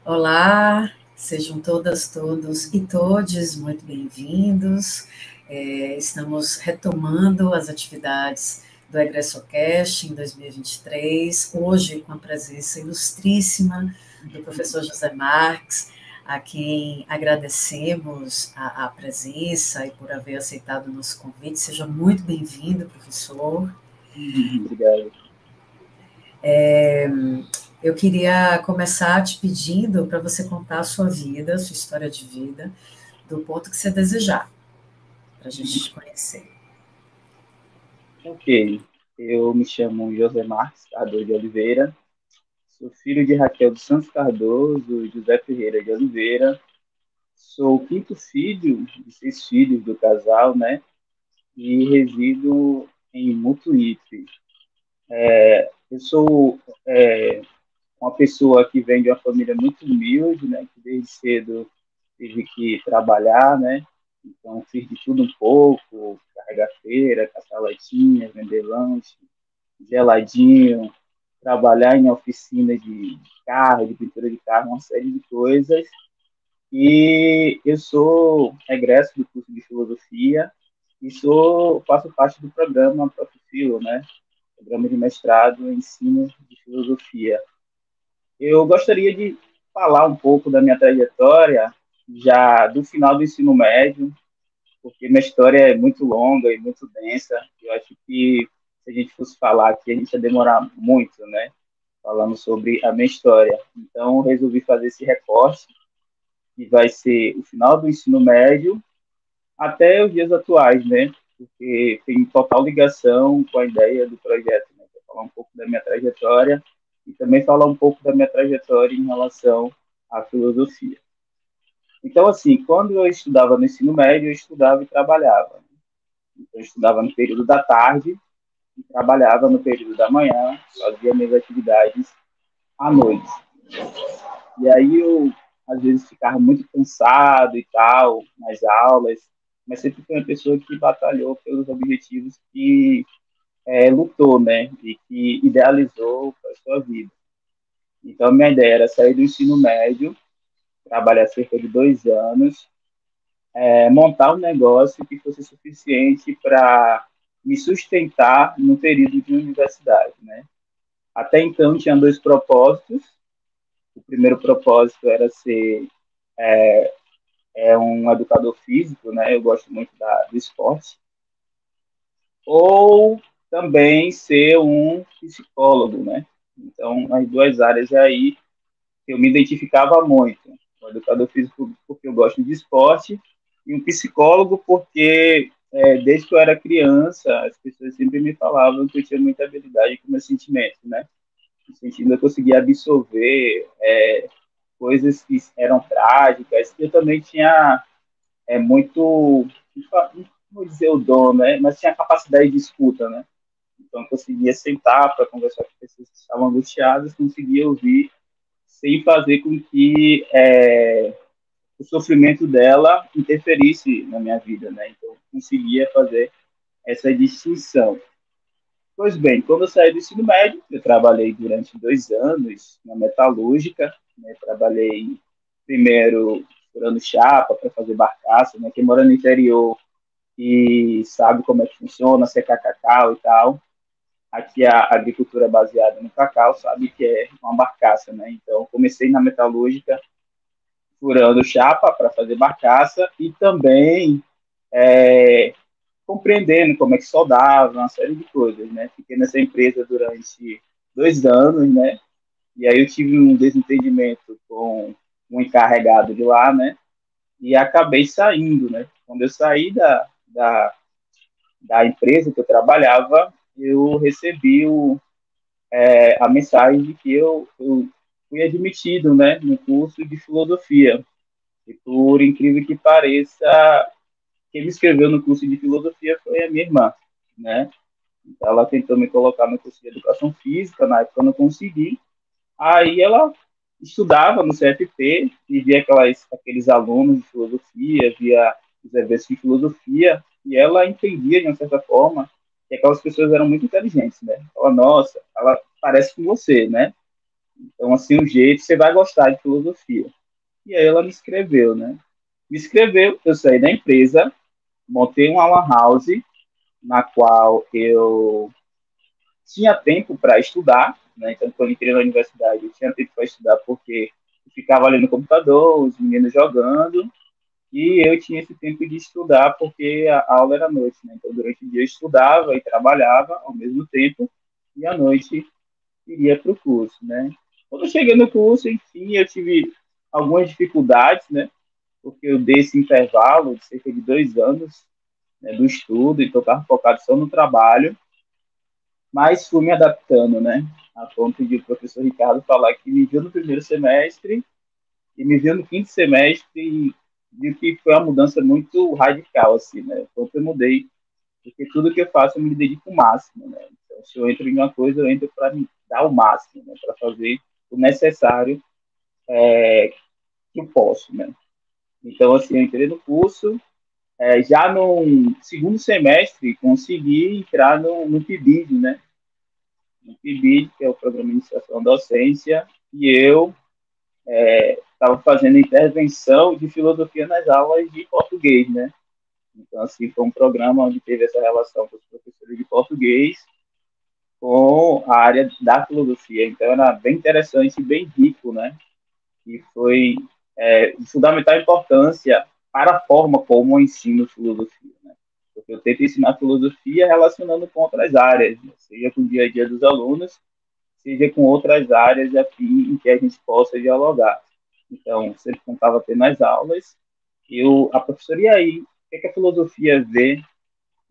Olá, sejam todas, todos e todes muito bem-vindos. Estamos retomando as atividades do EgressoCast em 2023, hoje com a presença ilustríssima do professor José Marques, a quem agradecemos a presença e por haver aceitado o nosso convite. Seja muito bem-vindo, professor. Obrigado. Eu queria começar te pedindo para você contar a sua vida, a sua história de vida, do ponto que você desejar, para a gente te conhecer. Ok, eu me chamo José Marques Cardoso de Oliveira, sou filho de Raquel dos Santos Cardoso e José Ferreira de Oliveira, sou o quinto filho de 6 filhos do casal, né? E resido em Mutuípe. Eu sou uma pessoa que vem de uma família muito humilde, né? Que desde cedo tive que trabalhar, né? Então, fiz de tudo um pouco, carregar feira, caçar latinha, vender lanche, geladinho, trabalhar em oficina de carro, de pintura de carro, uma série de coisas. E eu sou egresso do curso de filosofia e faço parte do programa Profilo, né? Programa de mestrado em ensino de filosofia. Eu gostaria de falar um pouco da minha trajetória já do final do ensino médio, porque minha história é muito longa e muito densa. Eu acho que se a gente fosse falar aqui, a gente ia demorar muito, né? Falando sobre a minha história. Então, eu resolvi fazer esse recorte, que vai ser o final do ensino médio até os dias atuais, né? Porque tem total ligação com a ideia do projeto, né? Vou falar um pouco da minha trajetória e também falar um pouco da minha trajetória em relação à filosofia. Então, assim, quando eu estudava no ensino médio, eu estudava e trabalhava. Então, eu estudava no período da tarde e trabalhava no período da manhã, fazia minhas atividades à noite. E aí eu, às vezes, ficava muito cansado e tal, nas aulas, mas sempre fui uma pessoa que batalhou pelos objetivos que lutou, né, e que idealizou para a sua vida. Então, minha ideia era sair do ensino médio, trabalhar cerca de 2 anos, montar um negócio que fosse suficiente para me sustentar no período de universidade, né? Até então, tinha dois propósitos. O primeiro propósito era ser um educador físico, né? Eu gosto muito do esporte. Ou também ser um psicólogo, né? Então, as duas áreas aí eu me identificava muito. Um educador físico porque eu gosto de esporte e um psicólogo porque desde que eu era criança as pessoas sempre me falavam que eu tinha muita habilidade com meus sentimentos, né? No sentido de eu conseguia absorver coisas que eram trágicas. Eu também tinha muito, não vou dizer o dom, né? Mas tinha capacidade de escuta, né? Então eu conseguia sentar para conversar com pessoas que estavam angustiadas, conseguia ouvir sem fazer com que o sofrimento dela interferisse na minha vida, né? Então eu conseguia fazer essa distinção. Pois bem, quando eu saí do ensino médio, eu trabalhei durante 2 anos na metalúrgica, né? Trabalhei primeiro furando chapa para fazer barcaça, né? Quem mora no interior e sabe como é que funciona, secar cacau e tal. Aqui a agricultura é baseada no cacau, sabe que é uma barcaça, né? Então comecei na metalúrgica furando chapa para fazer barcaça e também é, compreendendo como é que soldava, uma série de coisas, né? Fiquei nessa empresa durante 2 anos, né? E aí eu tive um desentendimento com um encarregado de lá, né? E acabei saindo, né? Quando eu saí da empresa que eu trabalhava, eu recebi a mensagem de que eu fui admitido, né? No curso de filosofia. E por incrível que pareça, quem me inscreveu no curso de filosofia foi a minha irmã, né? Então, ela tentou me colocar no curso de educação física, na época eu não consegui. Aí ela estudava no CFP e via aqueles alunos de filosofia, via os eventos de filosofia, e ela entendia, de uma certa forma, que aquelas pessoas eram muito inteligentes, né? Ela, nossa, ela parece com você, né? Então, assim, o jeito, você vai gostar de filosofia. E aí ela me escreveu, né? Me escreveu, eu saí da empresa, montei uma lan house, na qual eu tinha tempo para estudar, né? Então, quando eu entrei na universidade, eu tinha tempo para estudar porque eu ficava ali no computador, os meninos jogando, e eu tinha esse tempo de estudar porque a aula era à noite, né? Então, durante o dia eu estudava e trabalhava ao mesmo tempo, e à noite iria para o curso, né? Quando eu cheguei no curso, enfim, eu tive algumas dificuldades, né? Porque eu dei esse intervalo de cerca de 2 anos, né, do estudo, então eu estava focado só no trabalho, mas fui me adaptando, né? A ponto de o professor Ricardo falar que me viu no primeiro semestre e me viu no quinto semestre e viu que foi uma mudança muito radical, assim, né? Então eu mudei, porque tudo que eu faço eu me dedico o máximo, né? Então, se eu entro em uma coisa, eu entro para me dar o máximo, né? Para fazer o necessário que eu posso, né? Então, assim, eu entrei no curso, já no segundo semestre, consegui entrar no PIBID, né? No PIBID, que é o Programa de Iniciação à Docência, e eu estava fazendo intervenção de filosofia nas aulas de português, né? Então, assim, foi um programa onde teve essa relação com os professores de português com a área da filosofia. Então, era bem interessante e bem rico, né? E foi de fundamental importância para a forma como eu ensino filosofia, né? Porque eu tento ensinar filosofia relacionando com outras áreas, né? Seja com o dia a dia dos alunos, seja com outras áreas afim em que a gente possa dialogar. Então, sempre quando estava tendo as aulas, a professora, e aí, o que a filosofia vê?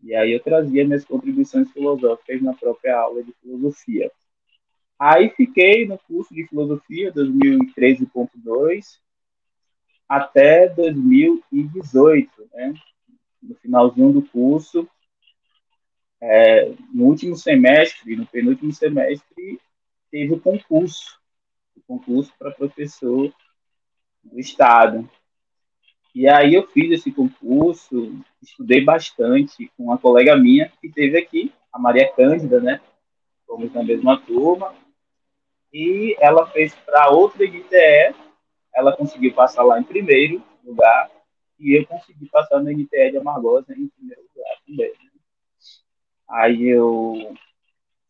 E aí eu trazia minhas contribuições filosóficas na própria aula de filosofia. Aí fiquei no curso de filosofia 2013.2 até 2018, né? No finalzinho do curso, no último semestre, no penúltimo semestre, teve o concurso para professor do Estado. E aí eu fiz esse concurso, estudei bastante com uma colega minha que esteve aqui, a Maria Cândida, né? Fomos na mesma turma. E ela fez para outra IDTE, ela conseguiu passar lá em primeiro lugar, e eu consegui passar na IDTE de Amargosa em primeiro lugar também. Aí eu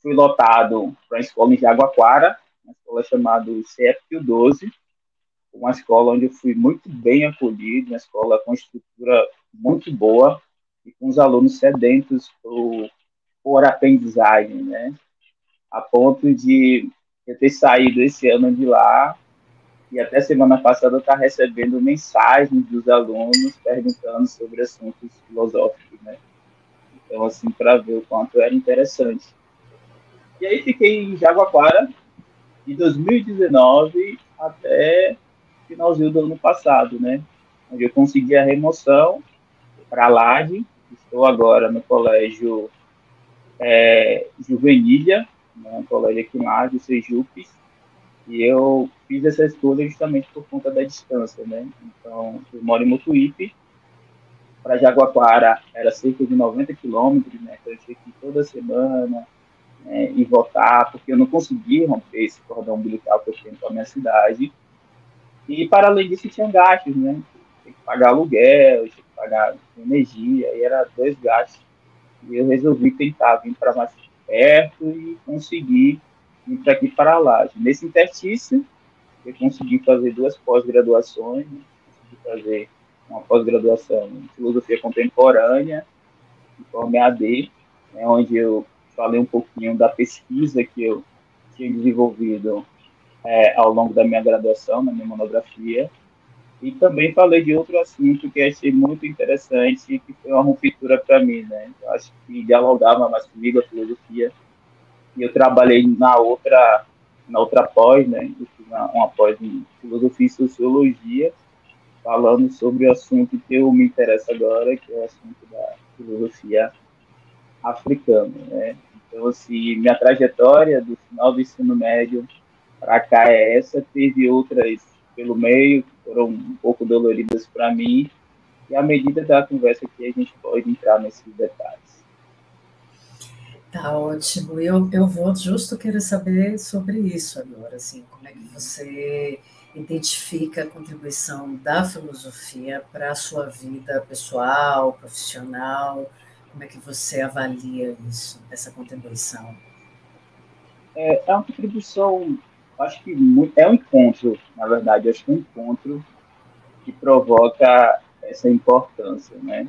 fui lotado para a escola em Jaguaquara, uma escola chamada CFQ 12, uma escola onde eu fui muito bem acolhido, uma escola com estrutura muito boa e com os alunos sedentos por aprendizagem, né? A ponto de eu ter saído esse ano de lá e até semana passada eu estar recebendo mensagens dos alunos perguntando sobre assuntos filosóficos, né? Então, assim, para ver o quanto era interessante. E aí fiquei em Jaguaquara de 2019 até finalzinho do ano passado, né? Onde eu consegui a remoção para Laje. Estou agora no colégio Juvenília, né? Um colégio aqui em Laje, o Sejupes. E eu fiz essa escolha justamente por conta da distância, né? Então, eu moro em Mutuípe, para Jaguaquara era cerca de 90 quilômetros, né? Então, eu tinha que ir toda semana, né, e voltar, porque eu não conseguia romper esse cordão umbilical que eu tenho com a minha cidade. E, para além disso, tinha gastos, né? Tinha que pagar aluguel, tinha que pagar energia, e era dois gastos. E eu resolvi tentar vir para mais perto e conseguir vir para aqui para lá. Nesse interstício, eu consegui fazer duas pós-graduações, né? Consegui fazer uma pós-graduação em filosofia contemporânea, de forma EAD, né, onde eu falei um pouquinho da pesquisa que eu tinha desenvolvido ao longo da minha graduação, na minha monografia, e também falei de outro assunto que achei muito interessante e que foi uma ruptura para mim, né? Eu acho que dialogava mais comigo a filosofia, e eu trabalhei na outra pós, né? Eu fiz uma pós em filosofia e sociologia, falando sobre o assunto que eu me interesso agora, que é o assunto da filosofia africana, né? Então, assim, minha trajetória do final do ensino médio para cá é essa, teve outras pelo meio que foram um pouco doloridas para mim, e à medida da conversa aqui a gente pode entrar nesses detalhes. Tá ótimo. Eu vou justo querer saber sobre isso agora, assim, como é que você identifica a contribuição da filosofia para a sua vida pessoal, profissional, como é que você avalia isso, essa contribuição? É uma contribuição, acho que é um encontro, na verdade, acho que é um encontro que provoca essa importância, né?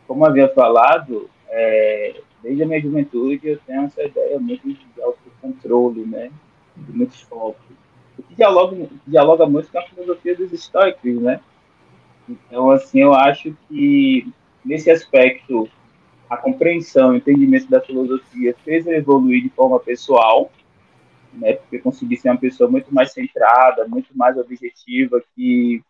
Como havia falado, desde a minha juventude eu tenho essa ideia muito de autocontrole, né? De muito foco. O que dialoga muito com a filosofia dos estoicos, né? Então, assim, eu acho que nesse aspecto a compreensão, o entendimento da filosofia fez eu evoluir de forma pessoal, né? Porque eu consegui ser uma pessoa muito mais centrada, muito mais objetiva, que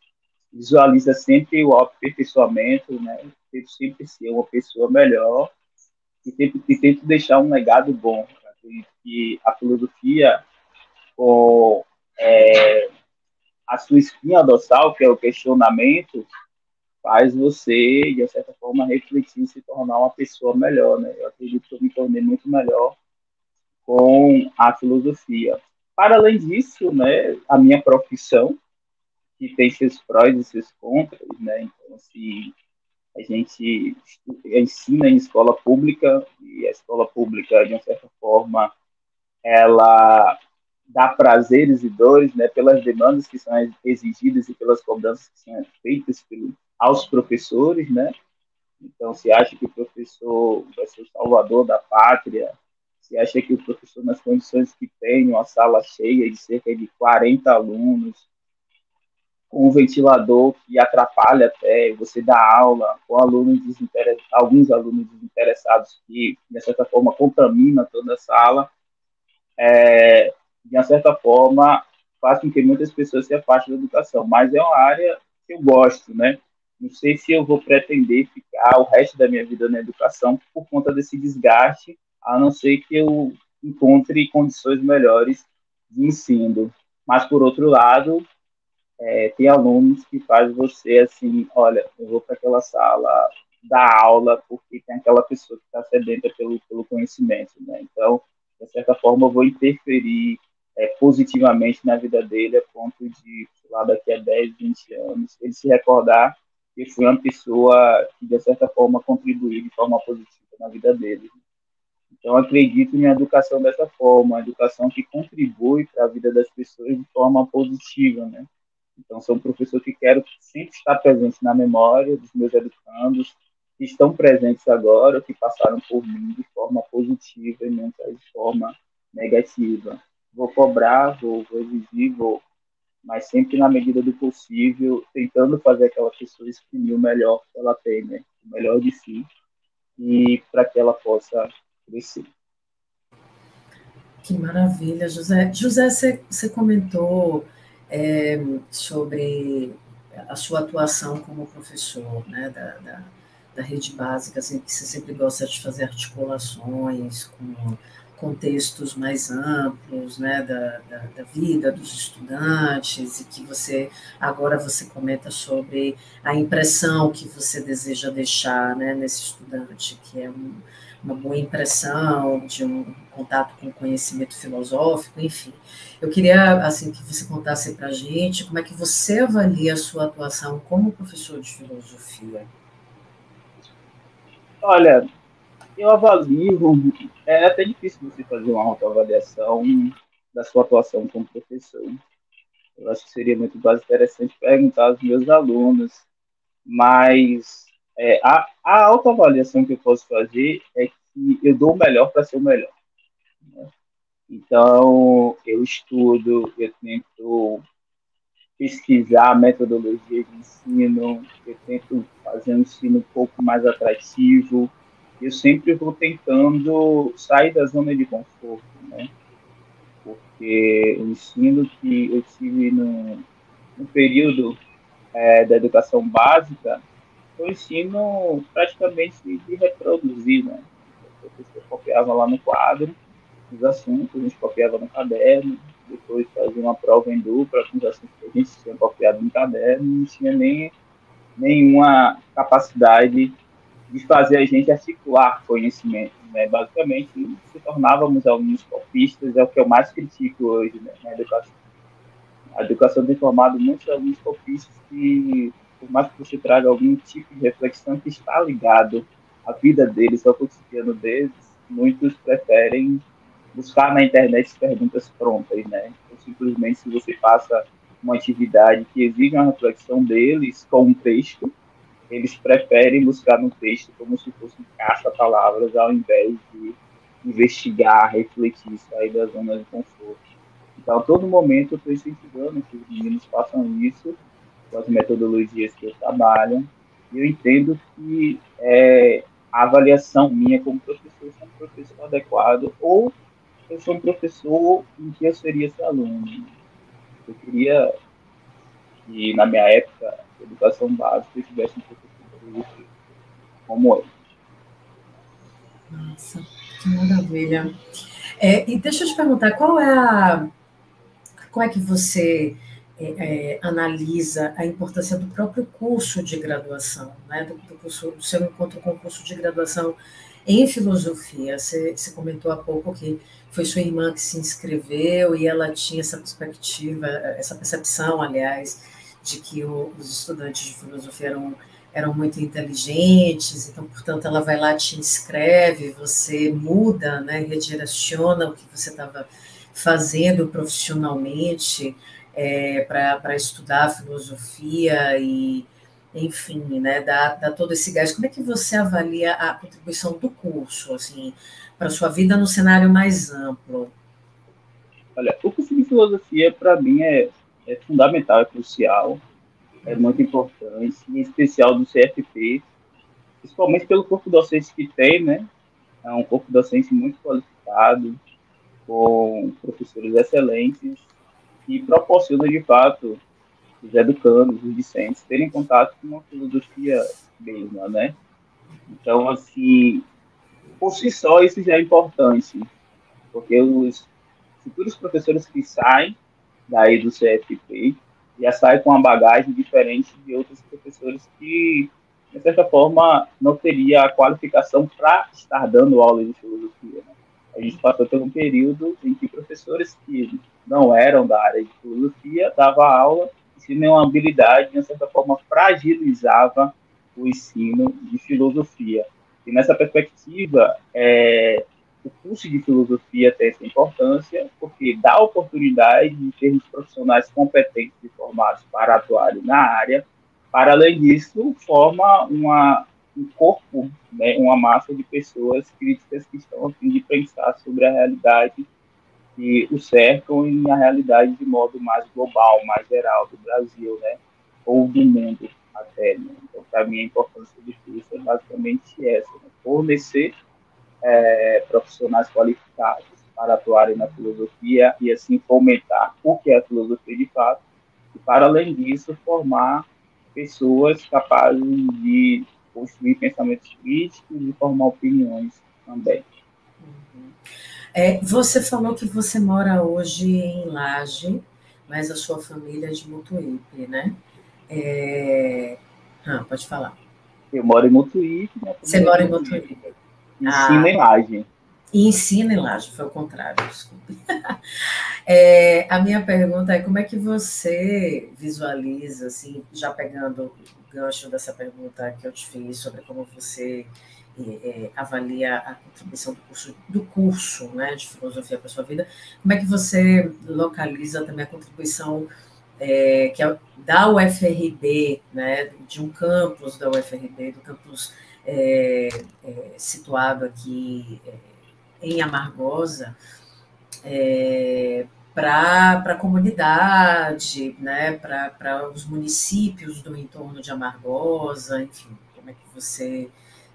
visualiza sempre o aperfeiçoamento, né? Tento sempre ser uma pessoa melhor e tento deixar um legado bom. Acredito que a filosofia, com a sua espinha dorsal, que é o questionamento, faz você, de certa forma, refletir e se tornar uma pessoa melhor, né? Eu acredito que eu me tornei muito melhor com a filosofia. Para além disso, né, a minha profissão, que tem seus prós e seus contras, né? Então, assim, a gente ensina em escola pública, e a escola pública, de uma certa forma, ela dá prazeres e dores, né, pelas demandas que são exigidas e pelas cobranças que são feitas aos professores, né? Então, se acha que o professor vai ser o salvador da pátria, se acha que o professor, nas condições que tem, uma sala cheia de cerca de 40 alunos, com um ventilador que atrapalha até você dar aula, com alguns alunos desinteressados que, de certa forma, contaminam toda a sala, de uma certa forma, faz com que muitas pessoas se afastem da educação. Mas é uma área que eu gosto, né? Não sei se eu vou pretender ficar o resto da minha vida na educação por conta desse desgaste, a não ser que eu encontre condições melhores de ensino. Mas, por outro lado, tem alunos que faz você assim, olha, eu vou para aquela sala dar aula porque tem aquela pessoa que está sedenta pelo conhecimento, né? Então, de certa forma, eu vou interferir positivamente na vida dele a ponto de, sei lá, daqui a 10, 20 anos, ele se recordar que fui uma pessoa que, de certa forma, contribuiu de forma positiva na vida dele. Então, acredito em educação dessa forma, uma educação que contribui para a vida das pessoas de forma positiva, né? Então, sou um professor que quero sempre estar presente na memória dos meus educandos, que estão presentes agora, que passaram por mim de forma positiva e nunca de forma negativa. Vou cobrar, vou exigir, mas sempre na medida do possível, tentando fazer aquela pessoa exprimir o melhor que ela tem, né? O melhor de si, e para que ela possa crescer. Que maravilha, José. José, você comentou sobre a sua atuação como professor, né, da rede básica, assim, que você sempre gosta de fazer articulações com contextos mais amplos, né, da vida dos estudantes, e que você comenta sobre a impressão que você deseja deixar, né, nesse estudante, que é uma boa impressão de um contato com o conhecimento filosófico, enfim. Eu queria, assim, que você contasse para a gente como é que você avalia a sua atuação como professor de filosofia. Olha, eu avalio, é até difícil você fazer uma autoavaliação da sua atuação como professor. Eu acho que seria muito mais interessante perguntar aos meus alunos, mas a autoavaliação que eu posso fazer é que eu dou o melhor para ser o melhor. Então, eu estudo, eu tento pesquisar metodologia de ensino, eu tento fazer um ensino um pouco mais atrativo, eu sempre vou tentando sair da zona de conforto, né? Porque o ensino que eu tive no período da educação básica foi um ensino praticamente de reproduzir, né? O professor copiava lá no quadro os assuntos, a gente copiava no caderno, depois fazia uma prova em dupla com os assuntos que a gente tinha copiado no caderno, não tinha nenhuma capacidade de fazer a gente articular conhecimento. né? Basicamente, se tornávamos alunos copistas, é o que eu mais critico hoje, né, na educação. A educação tem formado muitos alunos copistas que, por mais que você traga algum tipo de reflexão que está ligado à vida deles, ao cotidiano deles, muitos preferem buscar na internet perguntas prontas, né? Ou simplesmente, se você passa uma atividade que exige uma reflexão deles com um texto, eles preferem buscar no texto como se fosse um caça-palavras, ao invés de investigar, refletir, sair da zona de conforto. Então, a todo momento, eu estou incentivando que os meninos façam isso com as metodologias que eu trabalho. E eu entendo que a avaliação minha como professor, se é um professor adequado, ou eu sou um professor em que eu seria esse aluno. Eu queria que, na minha época de educação básica, eu tivesse um professor de filosofia como eu. Nossa, que maravilha. E deixa eu te perguntar, como é que você analisa a importância do próprio curso de graduação, né? Do seu encontro com o curso de graduação em filosofia? Você comentou há pouco que foi sua irmã que se inscreveu e ela tinha essa perspectiva, essa percepção, aliás, de que os estudantes de filosofia eram muito inteligentes, então, portanto, ela vai lá, te inscreve, você muda, né, redireciona o que você estava fazendo profissionalmente para estudar filosofia e, enfim, né, dá todo esse gás. Como é que você avalia a contribuição do curso, assim, para a sua vida no cenário mais amplo? Olha, o curso de filosofia, para mim, é fundamental, é crucial, é muito importante, em especial do CFP, principalmente pelo corpo docente que tem, né? É um corpo docente muito qualificado, com professores excelentes, e proporciona, de fato, os educandos, os discentes, terem contato com uma filosofia mesma, né? Então, assim, por si só, isso já é importante, porque os futuros professores que saem daí do CFP já saem com uma bagagem diferente de outros professores que, de certa forma, não teria a qualificação para estar dando aula de filosofia, né? A gente passou por um período em que professores que não eram da área de filosofia davam aula e sem nenhuma habilidade, de certa forma, fragilizava o ensino de filosofia. E nessa perspectiva, o curso de filosofia tem essa importância, porque dá a oportunidade de termos profissionais competentes e formados para atuarem na área. Para além disso, forma um corpo, né, uma massa de pessoas críticas que estão a fim de pensar sobre a realidade que o cercam e a realidade de modo mais global, mais geral do Brasil, né, ou do mundo até. Né? Então, para mim, a importância do curso é basicamente essa, né? Fornecer profissionais qualificados para atuarem na filosofia e assim fomentar o que é a filosofia de fato, e para além disso formar pessoas capazes de construir pensamentos críticos e formar opiniões também. Você falou que você mora hoje em Laje, mas a sua família é de Mutuípe, né? Pode falar. Eu moro em Mutuípe, minha Você família é de mora em Mutuípe. Mutuípe. Ensino em Laje. E ensina em Laje, foi o contrário, desculpe. A minha pergunta é como é que você visualiza, assim, já pegando o gancho dessa pergunta que eu te fiz sobre como você avalia a contribuição do curso, né, de filosofia para a sua vida, como é que você localiza também a contribuição que é da UFRB, né, de um campus da UFRB, do campus situado aqui em Amargosa, para a comunidade, né, para os municípios do entorno de Amargosa, enfim, como é que você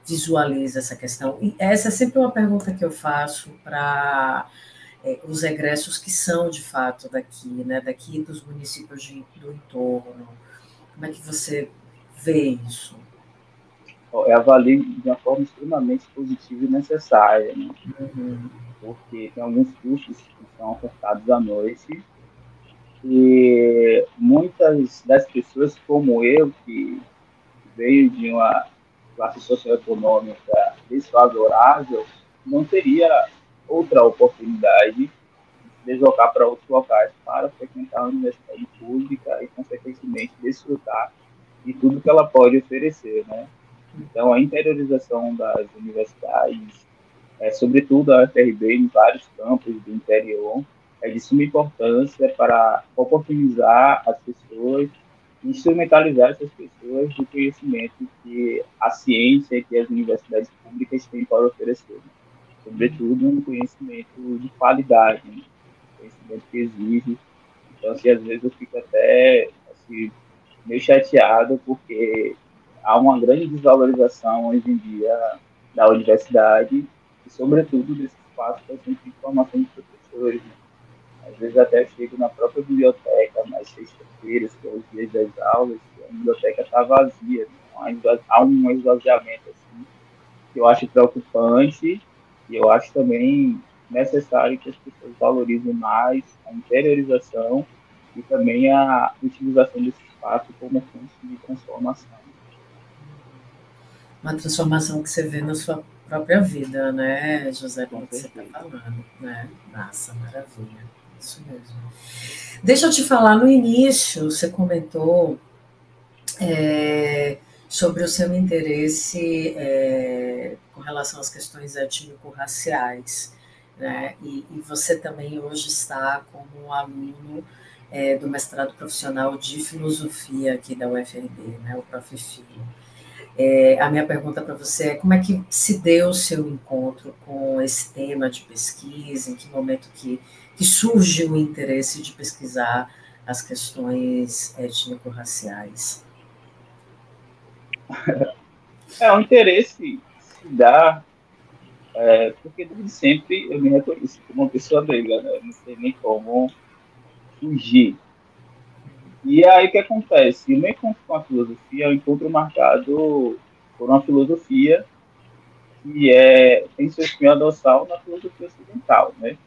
visualiza essa questão? E essa é sempre uma pergunta que eu faço para os egressos que são, de fato, daqui, né, daqui dos municípios do entorno. Como é que você vê isso? Eu avalio de uma forma extremamente positiva e necessária, né? Uhum. Porque tem alguns cursos que são ofertados à noite e muitas das pessoas como eu, que veio de uma classe socioeconômica desfavorável, não teria outra oportunidade de se deslocar para outros locais para frequentar a universidade pública e, consequentemente, desfrutar de tudo que ela pode oferecer, né? Então, a interiorização das universidades, sobretudo a UFRB, em vários campos do interior, é de suma importância para oportunizar as pessoas, instrumentalizar essas pessoas do conhecimento que a ciência e que as universidades públicas têm para oferecer, né? Sobretudo um conhecimento de qualidade, né? Conhecimento que exige. Então, assim, às vezes eu fico até assim, meio chateado, porque há uma grande desvalorização hoje em dia da universidade e, sobretudo, desse espaço para centro de formação de professores, né? Às vezes até chego na própria biblioteca, nas sextas-feiras, que é os dias das aulas, e a biblioteca está vazia, né? Há um esvaziamento assim, que eu acho preocupante e eu acho também necessário que as pessoas valorizem mais a interiorização e também a utilização desse espaço como fonte de transformação. Uma transformação que você vê na sua própria vida, né, José, Com pelo que você está certeza. falando, né? Massa, maravilha, isso mesmo. Deixa eu te falar, no início você comentou sobre o seu interesse com relação às questões étnico-raciais, né? E você também hoje está como aluno do mestrado profissional de filosofia aqui da UFRB, né, o Prof. Filho. A minha pergunta para você é como é que se deu o seu encontro com esse tema de pesquisa, em que momento que surge o interesse de pesquisar as questões étnico-raciais? O interesse se dá porque desde sempre eu me reconheço como uma pessoa negra, né? Não sei nem como fugir. E aí o que acontece? O meu encontro com a filosofia é um encontro marcado por uma filosofia que tem seu espinho dorsal na filosofia ocidental, né?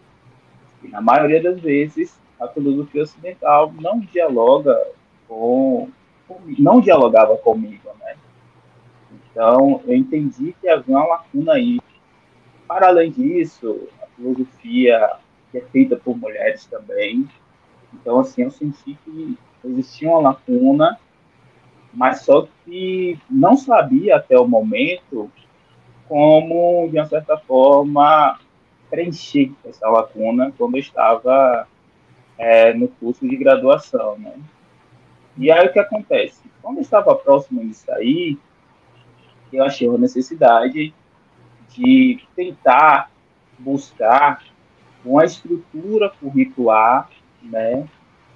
E na maioria das vezes a filosofia ocidental não dialoga não dialogava comigo, né? Então eu entendi que havia uma lacuna aí. Para além disso, a filosofia que é feita por mulheres também. Então, assim, eu senti que existia uma lacuna, mas só que não sabia até o momento como, de uma certa forma, preencher essa lacuna quando eu estava no curso de graduação, né? E aí o que acontece? Quando eu estava próximo disso aí, eu achei uma necessidade de tentar buscar uma estrutura curricular, né,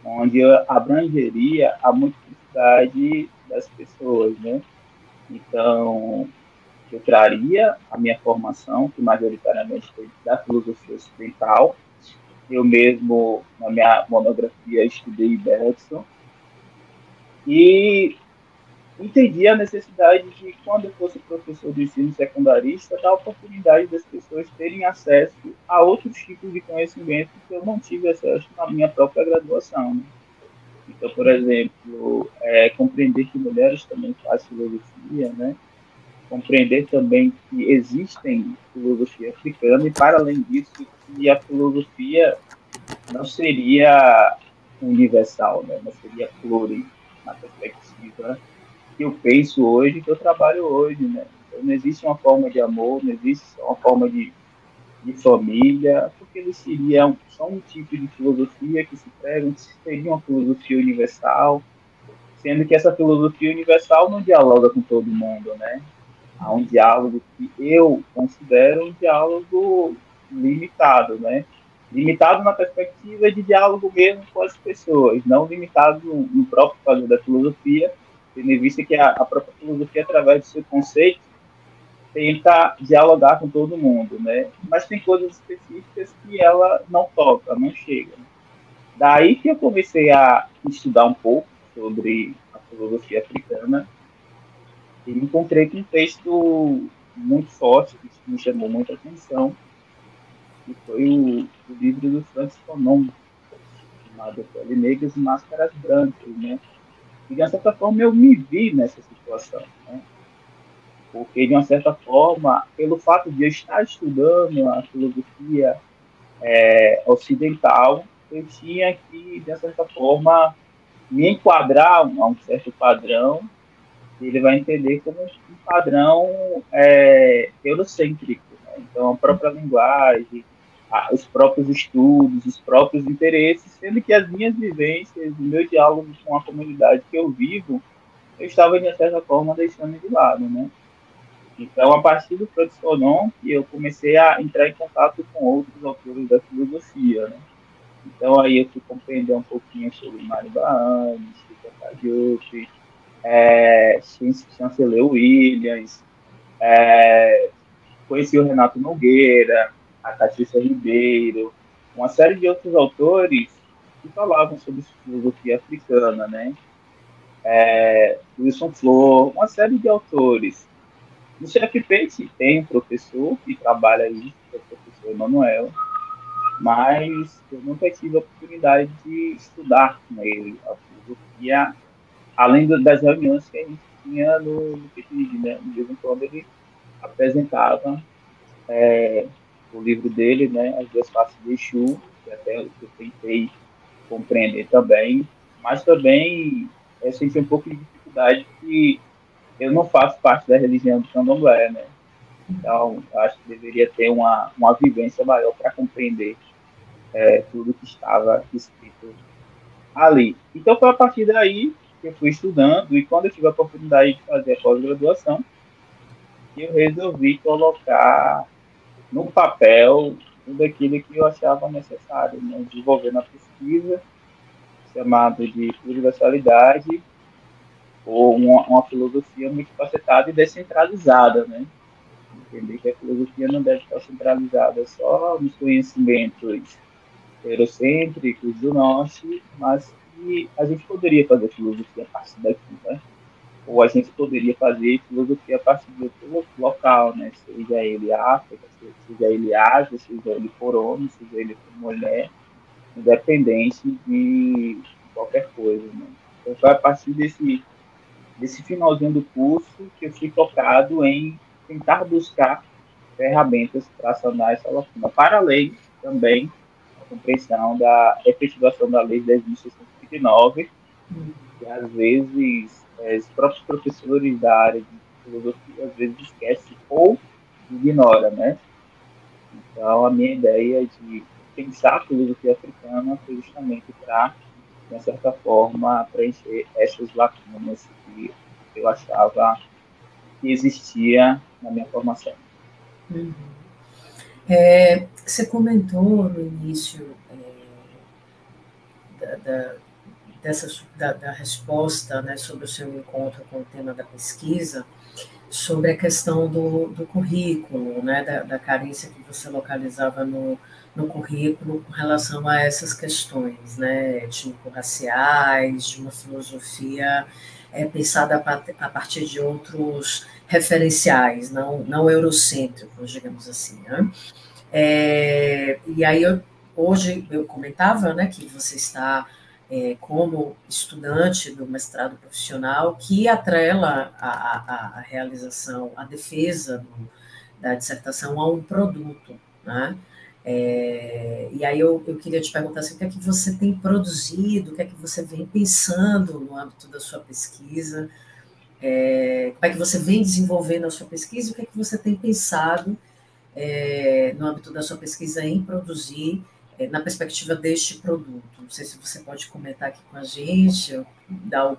onde abrangeria a multiplicidade das pessoas, né? Então, eu traria a minha formação, que majoritariamente foi da filosofia ocidental. Eu mesmo, na minha monografia, estudei Bergson e entendi a necessidade de, quando eu fosse professor de ensino secundarista, dar oportunidade das pessoas terem acesso a outros tipos de conhecimento que eu não tive acesso na minha própria graduação, né? Então, por exemplo, compreender que mulheres também fazem filosofia, né? Compreender também que existem filosofia africana e, para além disso, que a filosofia não seria universal, né? Não seria pluri na perspectiva que eu penso hoje, que eu trabalho hoje, né? Então, não existe uma forma de amor, não existe só uma forma de família, porque eles seriam só um tipo de filosofia que se pregam, que seria uma filosofia universal, sendo que essa filosofia universal não dialoga com todo mundo, né? Há um diálogo que eu considero um diálogo limitado, né? Limitado na perspectiva de diálogo mesmo com as pessoas, não limitado no próprio fazer da filosofia, tendo em vista que a própria filosofia, através do seu conceito, tenta dialogar com todo mundo, né? Mas tem coisas específicas que ela não toca, não chega. Daí que eu comecei a estudar um pouco sobre a filosofia africana e encontrei com um texto muito forte que me chamou muita atenção, que foi o livro do Francis Fanon, chamado Pele Negras e Máscaras Brancas, né? E, de certa forma, eu me vi nessa situação, né? porque, de uma certa forma, pelo fato de eu estar estudando a filosofia ocidental, eu tinha que, de uma certa forma, me enquadrar a um certo padrão, e ele vai entender como um padrão eurocêntrico. Né? Então, a própria linguagem, os próprios estudos, os próprios interesses, sendo que as minhas vivências, o meu diálogo com a comunidade que eu vivo, eu estava, de certa forma, deixando de lado, né? Então, a partir do Francis Fanon, que eu comecei a entrar em contato com outros autores da filosofia, né? Então, aí eu fui compreender um pouquinho sobre Mário Barnes, Chico Diop, Chanceler Williams, conheci o Renato Nogueira, a Catiça Ribeiro, uma série de outros autores que falavam sobre filosofia africana, né? Wilson Flor, uma série de autores. No CFP tem um professor que trabalha isso, que é o professor Emanuel, mas eu nunca tive a oportunidade de estudar com ele a filosofia, além das reuniões que a gente tinha no PIB, né? De vez em quando ele apresentava o livro dele, né? As Duas Faces de Exu, que até eu tentei compreender também, mas também eu senti um pouco de dificuldade que eu não faço parte da religião do candomblé, né? Então, acho que deveria ter uma vivência maior para compreender tudo que estava escrito ali. Então, foi a partir daí que eu fui estudando, e quando eu tive a oportunidade de fazer a pós-graduação, eu resolvi colocar no papel tudo aquilo que eu achava necessário, né? Desenvolver na pesquisa, chamado de universalidade, ou uma filosofia multifacetada e descentralizada, né? Entender que a filosofia não deve estar centralizada só nos conhecimentos eurocêntricos do norte, mas que a gente poderia fazer filosofia a partir daqui, né? Ou a gente poderia fazer filosofia a partir de outro local, né? Seja ele África, seja ele Ásia, seja ele por homem, seja ele por mulher, independente de qualquer coisa, né? Então, foi a partir desse finalzinho do curso que eu fui focado em tentar buscar ferramentas para sanar essa lacuna. Para além, também, a compreensão da efetivação da Lei 10.639, que às vezes os próprios professores da área de filosofia às vezes esquecem ou ignoram, né? Então, a minha ideia de pensar a filosofia africana foi justamente para, de certa forma, preencher essas lacunas que eu achava que existia na minha formação. Uhum. Você comentou no início da resposta, né, sobre o seu encontro com o tema da pesquisa, sobre a questão do currículo, né, da carência que você localizava no currículo com relação a essas questões, né, étnico-raciais, de uma filosofia pensada a partir de outros referenciais, não eurocêntricos, digamos assim, né? E aí hoje eu comentava, né, que você está como estudante do mestrado profissional que atrela a realização, a defesa da dissertação a um produto, né? E aí eu queria te perguntar assim, o que é que você tem produzido, o que é que você vem pensando no âmbito da sua pesquisa, como é que você vem desenvolvendo a sua pesquisa e o que é que você tem pensado no âmbito da sua pesquisa em produzir na perspectiva deste produto. Não sei se você pode comentar aqui com a gente, dar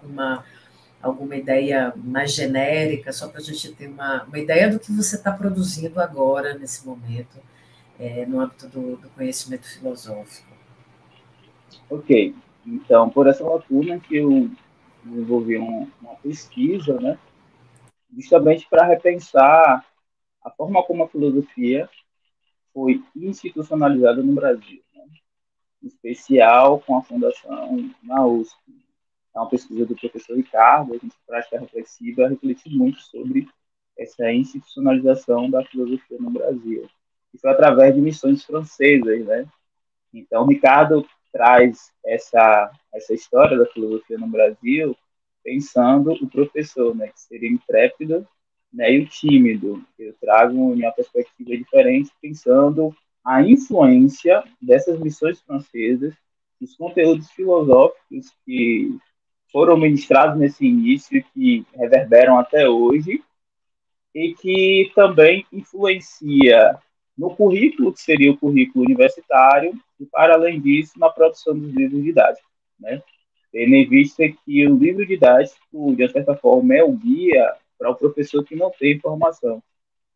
alguma ideia mais genérica, só para a gente ter uma ideia do que você está produzindo agora, nesse momento, no âmbito do conhecimento filosófico. Ok, então, por essa lacuna que eu desenvolvi uma pesquisa, né, justamente para repensar a forma como a filosofia foi institucionalizada no Brasil, né, em especial com a fundação na USP. É uma pesquisa do professor Ricardo, a gente prática reflexiva, refletir muito sobre essa institucionalização da filosofia no Brasil. E foi através de missões francesas, né? Então, o Ricardo traz essa história da filosofia no Brasil pensando o professor, né, que seria intrépido né, e o tímido. Eu trago uma perspectiva diferente, pensando a influência dessas missões francesas, os conteúdos filosóficos que foram ministrados nesse início, que reverberam até hoje, e que também influencia no currículo, que seria o currículo universitário, e, para além disso, na produção dos livros didáticos, né? Tendo em vista que o livro didático, de certa forma, é o guia para o professor que não tem formação.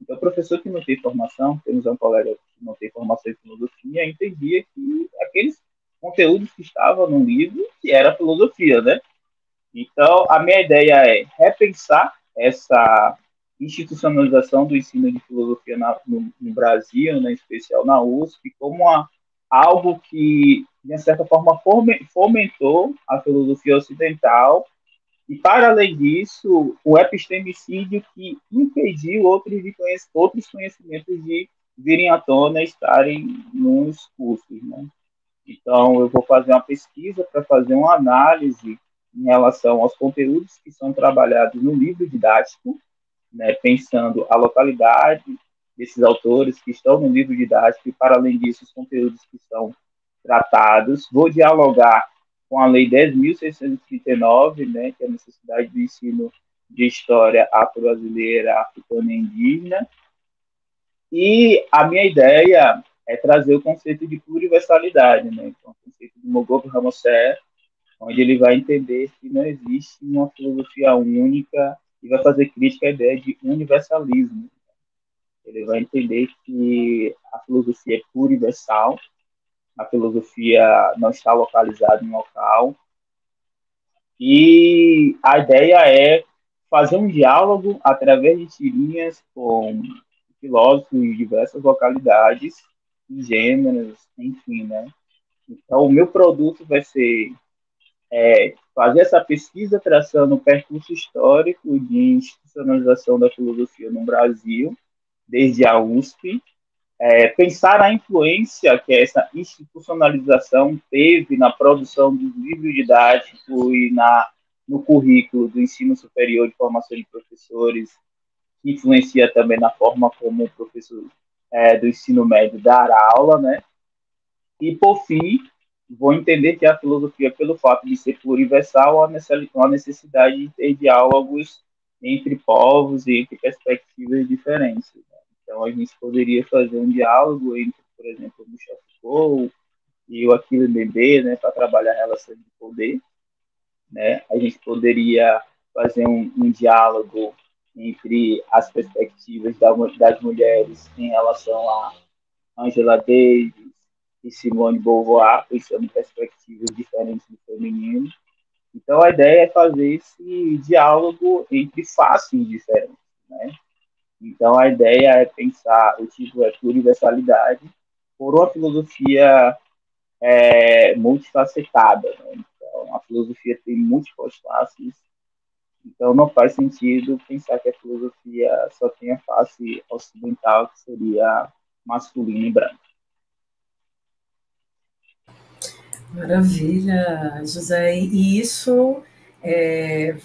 Então, o professor que não tem formação, temos um colega que não tem formação em filosofia, entendia que aqueles conteúdos que estavam no livro, que era filosofia, né? Então, a minha ideia é repensar essa institucionalização do ensino de filosofia no Brasil, né, em especial na USP, como algo que, de certa forma, fomentou a filosofia ocidental e, para além disso, o epistemicídio que impediu outros conhecimentos de virem à tona e estarem nos cursos, né? Então, eu vou fazer uma pesquisa para fazer uma análise em relação aos conteúdos que são trabalhados no livro didático, né, pensando a localidade desses autores que estão no livro didático e, para além disso, os conteúdos que são tratados. Vou dialogar com a Lei 10.639, né, que é a necessidade do ensino de história afro-brasileira, africana e indígena. E a minha ideia é trazer o conceito de pluriversalidade, né? Então, o conceito de Mogobe Ramosé, onde ele vai entender que não existe uma filosofia única e vai fazer crítica à ideia de universalismo. Ele vai entender que a filosofia é pluriversal, a filosofia não está localizada em local, e a ideia é fazer um diálogo através de tirinhas com filósofos de diversas localidades, gêneros, enfim, né? Então, o meu produto vai ser fazer essa pesquisa traçando o percurso histórico de institucionalização da filosofia no Brasil, desde a USP, pensar a influência que essa institucionalização teve na produção dos livros didáticos e no currículo do ensino superior de formação de professores, que influencia também na forma como o professor do ensino médio dar aula, né? E, por fim, vou entender que a filosofia, pelo fato de ser pluriversal, há uma necessidade de ter diálogos entre povos e entre perspectivas diferentes. Né? Então, a gente poderia fazer um diálogo entre, por exemplo, o Michel Foucault e o Achille Mbembe, né, para trabalhar a relação de poder. Né? A gente poderia fazer um diálogo entre as perspectivas das mulheres em relação a Angela Davis e Simone de Beauvoir, pensando em perspectivas diferentes do feminino. Então, a ideia é fazer esse diálogo entre faces diferentes. Né? Então, a ideia é pensar, o título é Pluriversalidade, por uma filosofia multifacetada. Né? Então, a filosofia tem múltiplas faces, então não faz sentido pensar que a filosofia só tem a face ocidental, que seria masculina e branca. Maravilha, José. E isso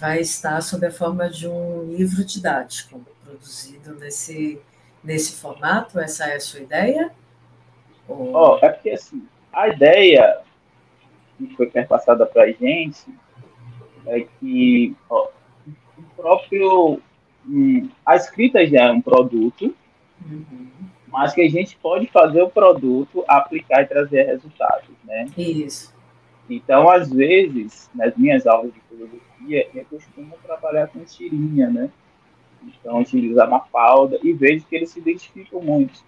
vai estar sob a forma de um livro didático, produzido nesse formato? Essa é a sua ideia? É porque, assim, a ideia que foi perpassada para a gente é que o próprio... a escrita já é um produto, mas que a gente pode fazer o produto, aplicar e trazer resultados, né? Isso. Então, às vezes, nas minhas aulas de filosofia, eu costumo trabalhar com tirinha, né? Então, utilizar uma Mafalda e vejo que eles se identificam muito.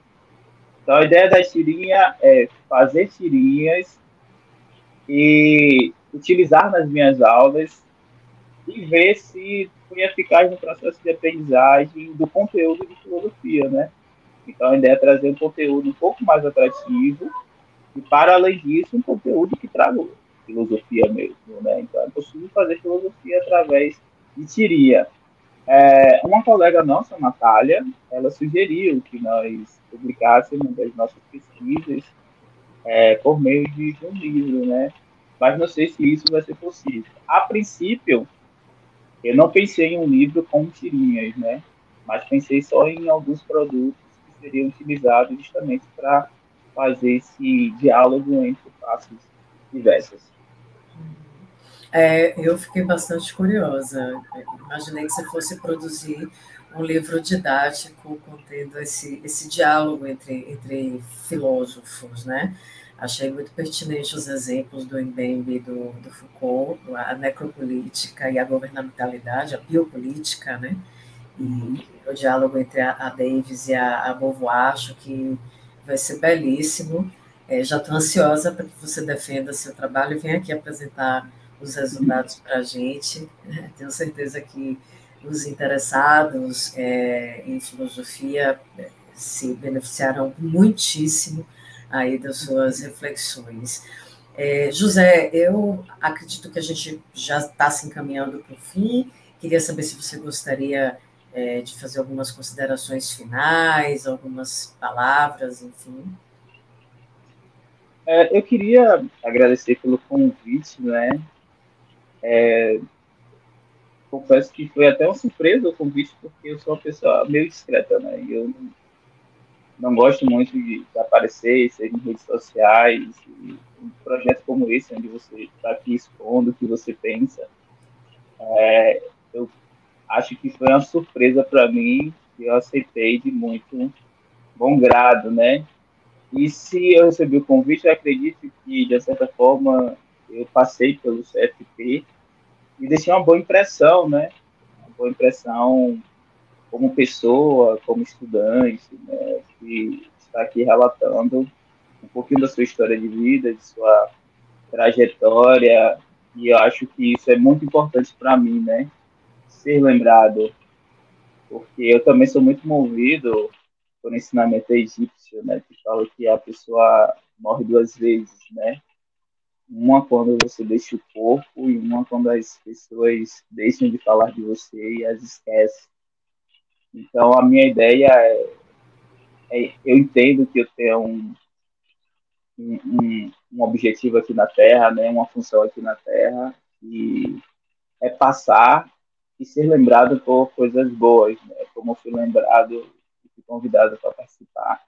Então, a ideia da tirinha é fazer tirinhas e utilizar nas minhas aulas e ver se foi eficaz no processo de aprendizagem do conteúdo de filosofia, né? Então, a ideia é trazer um conteúdo um pouco mais atrativo e, para além disso, um conteúdo que traga filosofia mesmo, né? Então, é possível fazer filosofia através de tirinha. Uma colega nossa, Natália, ela sugeriu que nós publicássemos as nossas pesquisas por meio de um livro, né? Mas não sei se isso vai ser possível. A princípio, eu não pensei em um livro com tirinhas, né? mas pensei só em alguns produtos que seriam utilizados justamente para fazer esse diálogo entre classes diversas. Eu fiquei bastante curiosa. Imaginei que você fosse produzir um livro didático contendo esse diálogo entre filósofos, né? Achei muito pertinente os exemplos do Mbembe e do Foucault, a necropolítica e a governamentalidade, a biopolítica, né? Uhum. E o diálogo entre a Davis e a Beauvoir, acho que vai ser belíssimo. Já estou ansiosa para que você defenda seu trabalho e venha aqui apresentar os resultados para a gente. Tenho certeza que os interessados em filosofia se beneficiarão muitíssimo aí das suas reflexões. José, eu acredito que a gente já está se encaminhando para o fim. Queria saber se você gostaria de fazer algumas considerações finais, algumas palavras, enfim. Eu queria agradecer pelo convite, né? Confesso que foi até uma surpresa o convite, porque eu sou uma pessoa meio discreta, né? E eu não gosto muito de aparecer, seja em redes sociais, e um projeto como esse, onde você está aqui expondo o que você pensa, eu acho que foi uma surpresa para mim, e eu aceitei de muito bom grado, né? E se eu recebi o convite, eu acredito que, de certa forma, eu passei pelo CFP e deixei uma boa impressão, né? Uma boa impressão como pessoa, como estudante, né? Que está aqui relatando um pouquinho da sua história de vida, de sua trajetória, e eu acho que isso é muito importante para mim, né? Ser lembrado, porque eu também sou muito movido por ensinamento egípcio, né? Que fala que a pessoa morre duas vezes, né? Uma quando você deixa o corpo e uma quando as pessoas deixam de falar de você e as esquecem. Então, a minha ideia eu entendo que eu tenho um objetivo aqui na Terra, né? Uma função aqui na Terra, e é passar e ser lembrado por coisas boas, né? Como eu fui lembrado e fui convidado para participar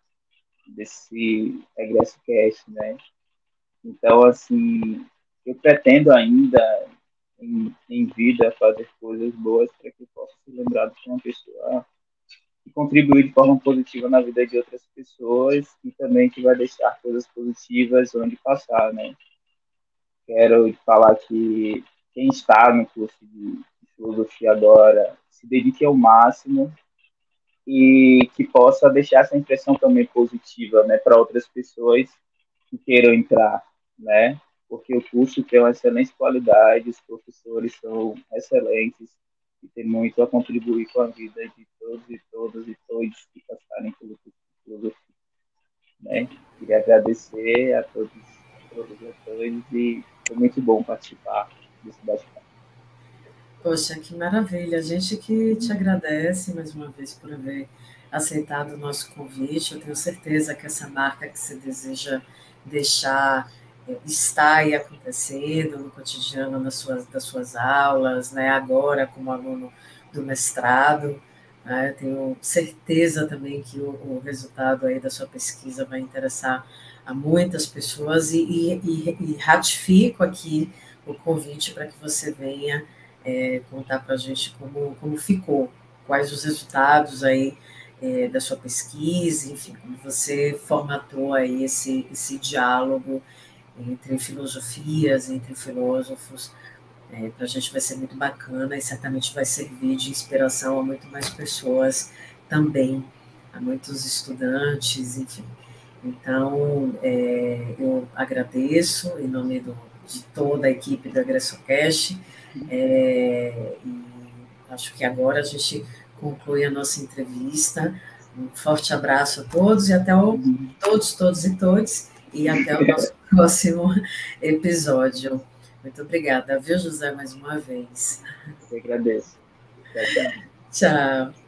desse Regresso Cast, né? Então, assim, eu pretendo ainda, em vida, fazer coisas boas para que eu possa ser lembrado como uma pessoa que contribuiu de forma positiva na vida de outras pessoas e também que vai deixar coisas positivas onde passar, né? Quero falar que quem está no curso de filosofia agora se dedique ao máximo e que possa deixar essa impressão também positiva, né, para outras pessoas que queiram entrar, né? Porque o curso tem uma excelente qualidade, os professores são excelentes e tem muito a contribuir com a vida de todos e todas e todos que passarem pelo curso de filosofia, né? Queria agradecer a todos e a todas, e foi muito bom participar desse bate-papo. Poxa, que maravilha. A gente que te agradece mais uma vez por haver aceitado o nosso convite. Eu tenho certeza que essa marca que você deseja deixar está aí acontecendo no cotidiano das suas aulas, né? Agora como aluno do mestrado. Né? Tenho certeza também que o resultado aí da sua pesquisa vai interessar a muitas pessoas e ratifico aqui o convite para que você venha contar para a gente como ficou, quais os resultados aí da sua pesquisa, enfim, como você formatou aí esse diálogo entre filosofias, entre filósofos. Para a gente vai ser muito bacana e certamente vai servir de inspiração a muito mais pessoas também, a muitos estudantes, enfim. Então, eu agradeço em nome de toda a equipe do AgressoCast, e acho que agora a gente conclui a nossa entrevista. Um forte abraço a todos e todos e todos, e até o nosso próximo episódio. Muito obrigada, viu, José, mais uma vez. Eu agradeço. Tchau, tchau. Tchau.